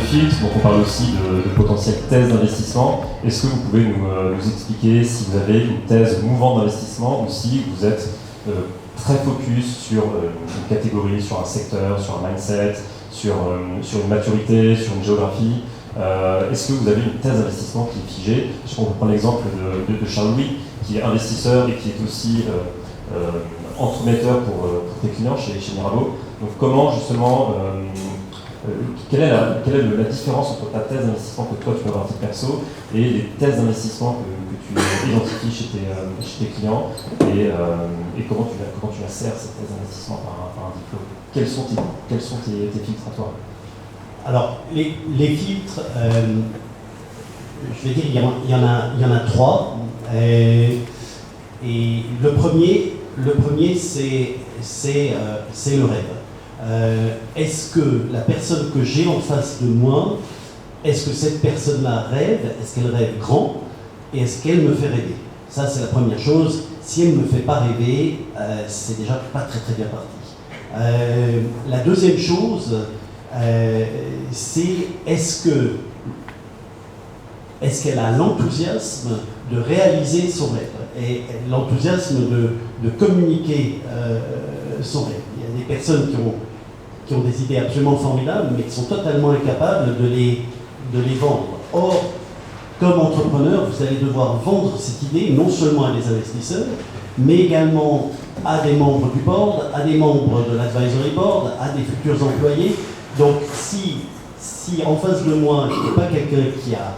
filtres, donc on parle aussi de potentielles thèses d'investissement. Est-ce que vous pouvez nous expliquer si vous avez une thèse mouvante d'investissement ou si vous êtes très focus sur une catégorie, sur un secteur, sur un mindset, sur une maturité, sur une géographie? Est-ce que vous avez une thèse d'investissement qui est figée? Je pense qu'on peut prendre l'exemple de Charles-Louis, qui est investisseur et qui est aussi entremetteur pour tes clients chez Mirabeau. Donc comment justement, quelle est la différence entre ta thèse d'investissement que toi tu peux avoir à titre perso et les thèses d'investissement que tu identifies chez tes clients et comment tu la sers cette thèse d'investissement par un diplôme? Quels sont tes filtres à toi? Alors, les filtres, je vais dire, il y en a trois. Et le premier c'est le rêve. Est-ce que la personne que j'ai en face de moi, est-ce que cette personne-là rêve? Est-ce qu'elle rêve grand? Et est-ce qu'elle me fait rêver? Ça, c'est la première chose. Si elle ne me fait pas rêver, c'est déjà pas très très bien parti. La deuxième chose, c'est est-ce qu'elle a l'enthousiasme de réaliser son rêve et l'enthousiasme de communiquer son rêve. Il y a des personnes qui ont des idées absolument formidables, mais qui sont totalement incapables de les vendre. Or, comme entrepreneur, vous allez devoir vendre cette idée non seulement à des investisseurs, mais également à des membres du board, à des membres de l'advisory board, à des futurs employés. Donc, si en face de moi, il n'y a pas quelqu'un qui a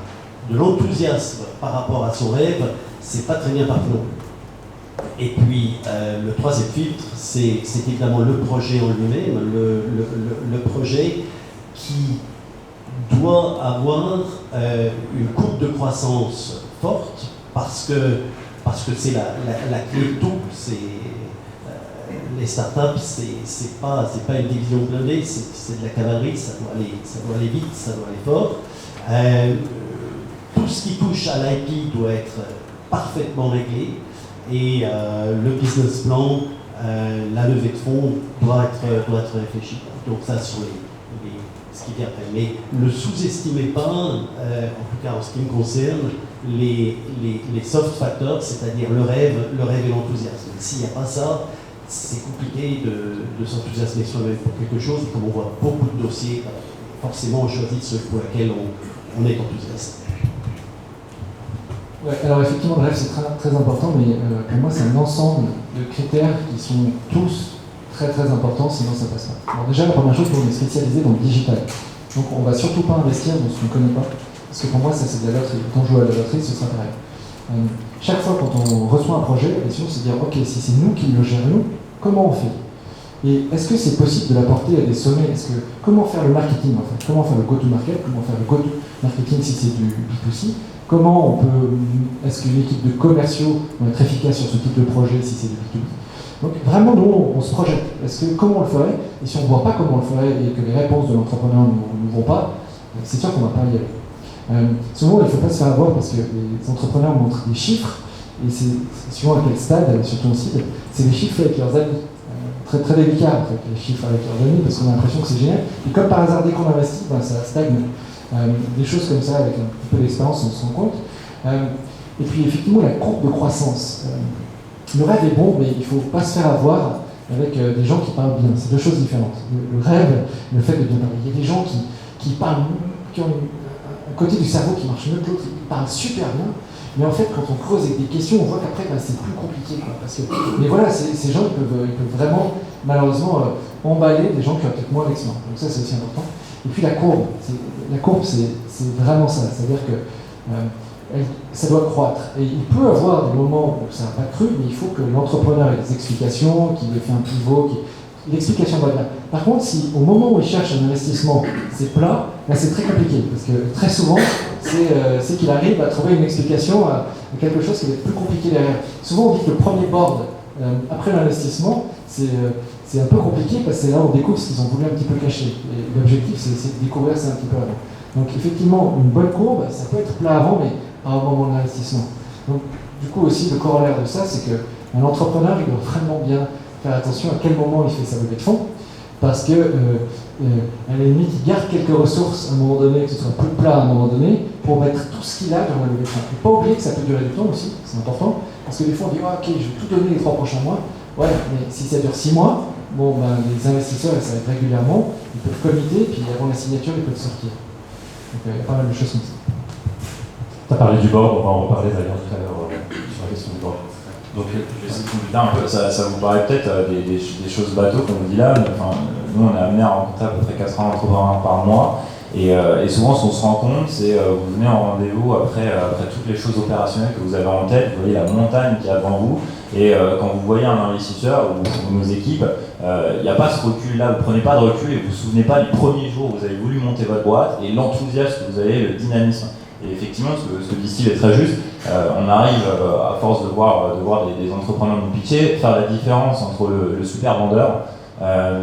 de l'enthousiasme par rapport à son rêve, c'est pas très bien parti non plus. Et puis, le troisième filtre, c'est évidemment le projet en lui-même, le projet qui doit avoir une courbe de croissance forte, parce que c'est la clé de tout. Les startups, c'est pas une division blindée, c'est de la cavalerie, ça doit aller vite, ça doit aller fort. Tout ce qui touche à l'IP doit être parfaitement réglé et le business plan, la levée de fonds doit être réfléchi. Donc ça sur ce qui vient après. Mais ne sous-estimez pas, en tout cas en ce qui me concerne, les soft factors, c'est-à-dire le rêve et l'enthousiasme. S'il n'y a pas ça, c'est compliqué de s'enthousiasmer soi-même pour quelque chose. Comme on voit beaucoup de dossiers, forcément on choisit ceux pour lesquels on est enthousiaste. Ouais, alors effectivement, le rêve c'est très, très important, mais pour moi c'est un ensemble de critères qui sont tous très très importants, sinon ça passe pas. Alors déjà, la première chose, on est spécialisé dans le digital. Donc on va surtout pas investir dans ce qu'on ne connaît pas, parce que pour moi ça c'est de la loterie. Quand on joue à la loterie, ce sera pareil. Chaque fois quand on reçoit un projet, la question c'est de dire ok, si c'est nous qui le gérons, comment on fait? Et est-ce que c'est possible de l'apporter à des sommets? Comment faire le marketing en fait? Comment faire le go-to-market? Comment faire le go-to-marketing si c'est du B2C? Comment est-ce qu'une équipe de commerciaux va être efficace sur ce type de projet si c'est du B2B? Donc vraiment, nous, on se projette. Comment on le ferait? Et si on ne voit pas comment on le ferait et que les réponses de l'entrepreneur ne vont pas, c'est sûr qu'on ne va pas y aller. Souvent, il ne faut pas se faire avoir parce que les entrepreneurs montrent des chiffres, et c'est suivant à quel stade, surtout en cible, c'est les chiffres avec leurs amis. Très, très délicat, en fait, les chiffres avec leurs amis, parce qu'on a l'impression que c'est génial. Et comme par hasard, dès qu'on investit, ça stagne. Des choses comme ça, avec un petit peu d'expérience, on se rend compte. Et puis effectivement, la courbe de croissance. Le rêve est bon, mais il ne faut pas se faire avoir avec des gens qui parlent bien. C'est deux choses différentes. Le rêve, le fait de bien parler. Il y a des gens qui parlent, qui ont un côté du cerveau qui marche mieux que l'autre, qui parlent super bien, mais en fait, quand on creuse avec des questions, on voit qu'après, c'est plus compliqué. Mais voilà, ces gens, ils peuvent vraiment, malheureusement, emballer des gens qui ont peut-être moins d'expérience. Donc ça, c'est aussi important. Et puis la courbe, c'est vraiment ça. C'est-à-dire que ça doit croître. Et il peut y avoir des moments où ça n'a pas cru, mais il faut que l'entrepreneur ait des explications, qu'il ait fait un pivot, l'explication va bien. Par contre, si au moment où il cherche un investissement, c'est plat, là c'est très compliqué. Parce que très souvent, c'est qu'il arrive à trouver une explication à quelque chose qui va être plus compliqué derrière. Souvent, on dit que le premier board, après l'investissement, c'est un peu compliqué parce que c'est là où on découvre ce qu'ils ont voulu un petit peu cacher. Et l'objectif, c'est de découvrir ça un petit peu avant. Donc effectivement, une bonne courbe, ça peut être plat avant, mais pas au moment de l'investissement. Donc du coup aussi, le corollaire de ça, c'est qu'un entrepreneur, il doit vraiment bien faire attention à quel moment il fait sa levée de fonds, parce que à la limite, il garde quelques ressources à un moment donné, que ce soit plus plat à un moment donné, pour mettre tout ce qu'il a dans la levée de fonds. Il ne faut pas oublier que ça peut durer du temps aussi, c'est important, parce que des fois on dit ok, je vais tout donner les 3 prochains mois. Ouais, mais si ça dure 6 mois, bon, ben, les investisseurs, ça va être régulièrement, ils peuvent committer, puis avant la signature, ils peuvent sortir. Donc il y a pas mal de choses comme ça. Tu as parlé du board, on va en reparler d'ailleurs tout à l'heure sur la question du board. Donc, j'essaie de compléter un peu. Ça vous paraît peut-être des choses bateaux, comme on dit là. Enfin, nous, on est amené à rencontrer à peu près 80 entrepreneurs par mois. Et souvent, ce qu'on se rend compte, c'est vous venez en rendez-vous après toutes les choses opérationnelles que vous avez en tête. Vous voyez la montagne qui est devant vous. Et quand vous voyez un investisseur ou nos équipes, il n'y a pas ce recul-là. Vous ne prenez pas de recul et vous ne vous souvenez pas du premier jour où vous avez voulu monter votre boîte et l'enthousiasme que vous avez, le dynamisme. Et effectivement, ce que dit Steve est très juste. On arrive, à force de voir des entrepreneurs nous pitcher, faire la différence entre le super vendeur,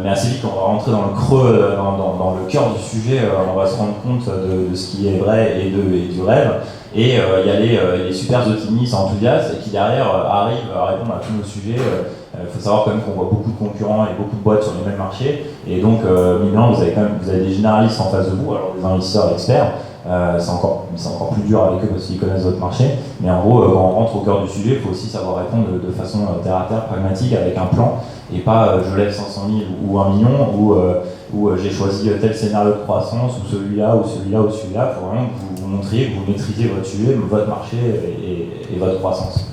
mais assez vite, on va rentrer dans le creux, dans le cœur du sujet, on va se rendre compte de ce qui est vrai et du rêve. Et il y a les super optimistes, enthousiastes, et qui derrière arrivent à répondre à tous nos sujets. Il faut savoir quand même qu'on voit beaucoup de concurrents et beaucoup de boîtes sur les mêmes marchés. Et donc, maintenant, vous avez des généralistes en face de vous, alors des investisseurs experts. C'est encore plus dur avec eux parce qu'ils connaissent votre marché. Mais en gros, quand on rentre au cœur du sujet, il faut aussi savoir répondre de façon terre à terre, pragmatique, avec un plan. Et pas je lève 500 000 ou 1 million, ou j'ai choisi tel scénario de croissance, ou celui-là, ou celui-là, ou celui-là. Il faut vraiment que vous montriez que vous maîtrisez votre sujet, votre marché et votre croissance.